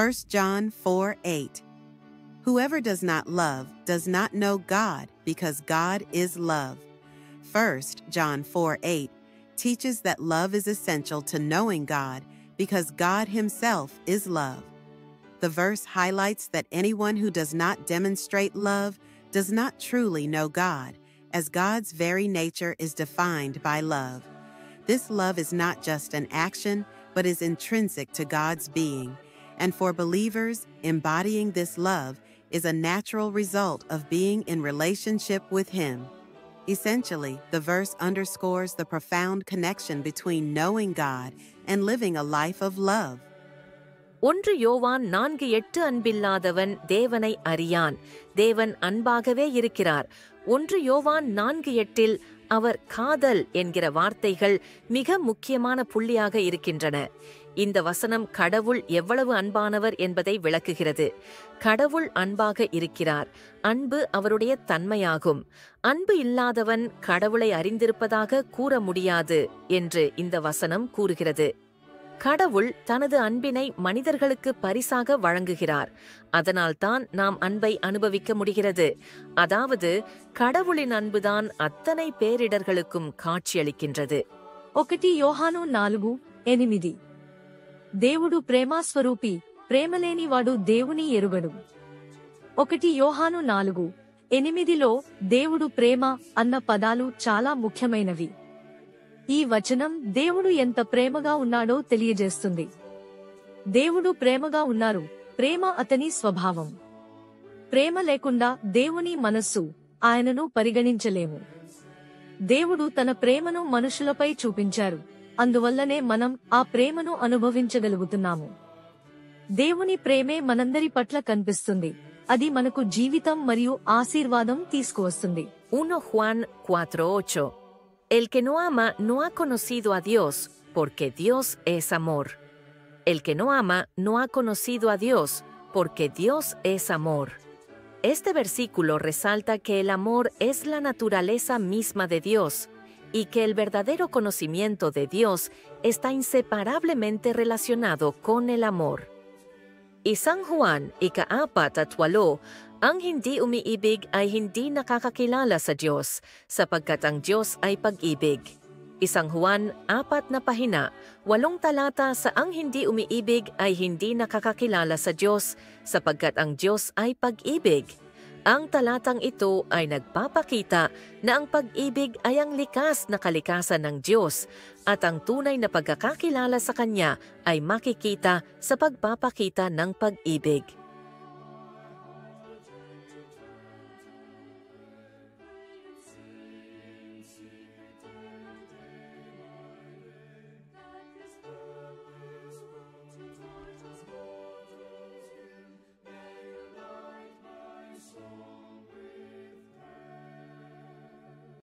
1 John 4:8. Whoever does not love does not know God, because God is love. 1 John 4:8 teaches that love is essential to knowing God because God himself is love. The verse highlights that anyone who does not demonstrate love does not truly know God, as God's very nature is defined by love. This love is not just an action, but is intrinsic to God's being, and for believers, embodying this love is a natural result of being in relationship with Him. Essentially, the verse underscores the profound connection between knowing God and living a life of love. 1 யோவான் 4:8 அன்பில்லாதவன் தேவனை அறியான், தேவன் அன்பாகவே இருக்கிறார். 1 யோவான் 4:8 அவர் காதல் என்கிற வார்த்தைகள் மிக முக்கியமான புள்ளியாக இருக்கின்றன. இந்த வசனம் கடவுள் எவ்வளவு அன்பானவர் என்பதை விளக்குகிறது. கடவுள் அன்பாக இருக்கிறார். அன்பு அவருடைய தன்மையாகும். அன்பு இல்லாதவன் கடவுளை அறிந்திருப்பதாக கூற முடியாது என்று இந்த வசனம் கூறுகிறது. கடவுள் தனது அன்பினை மனிதர்களுக்கு பரிசாக வழங்குகிறார். அதனால்தான் நாம் அன்பை அனுபவிக்க முடிகிறது. அதாவது கடவுளின் அன்புதான் அத்தனை பேரிடர்களுக்கும் காட்சியளிக்கின்றது. 1 యోహాను 4:8 దేవుడు ప్రేమాస్వరూపి, ప్రేమలేనివాడు దేవుని ఎరుగడు. 1 యోహాను 4:8లో దేవుడు ప్రేమ అన్న పదాలు చాలా ముఖ్యమైనవి. ఈ వచనం దేవుడు ఎంత ప్రేమగా ఉన్నాడో తెలియజేస్తుంది. దేవుడు ప్రేమగా ఉన్నారు. ప్రేమ అతని స్వభావం. ప్రేమ లేకుండా దేవుని మనస్సు, ఆయనను పరిగణించలేము. దేవుడు తన ప్రేమను మనుషులపై చూపించారు. అందువల్లనే మనం ఆ ప్రేమను అనుభవించగలుగుతున్నాము. దేవుని ప్రేమే మనందరి పట్ల కనిపిస్తుంది. అది మనకు జీవితం మరియు ఆశీర్వాదం తీసుకువస్తుంది. 1 Juan 4:8 El que no ama no ha conocido a Dios, porque Dios es amor. El que no ama no ha conocido a Dios, porque Dios es amor. Este versículo resalta que el amor es la naturaleza misma de Dios y que el verdadero conocimiento de Dios está inseparablemente relacionado con el amor. Isang Juan 4:8 Ang hindi umiibig ay hindi nakakakilala sa Diyos, sapagkat ang Diyos ay pag-ibig. Isang Juan 4:8 talata sa ang hindi umiibig ay hindi nakakakilala sa Diyos, sapagkat ang Diyos ay pag-ibig. Ang talatang ito ay nagpapakita na ang pag-ibig ay ang likas na kalikasan ng Diyos at ang tunay na pagkakakilala sa Kanya ay makikita sa pagpapakita ng pag-ibig.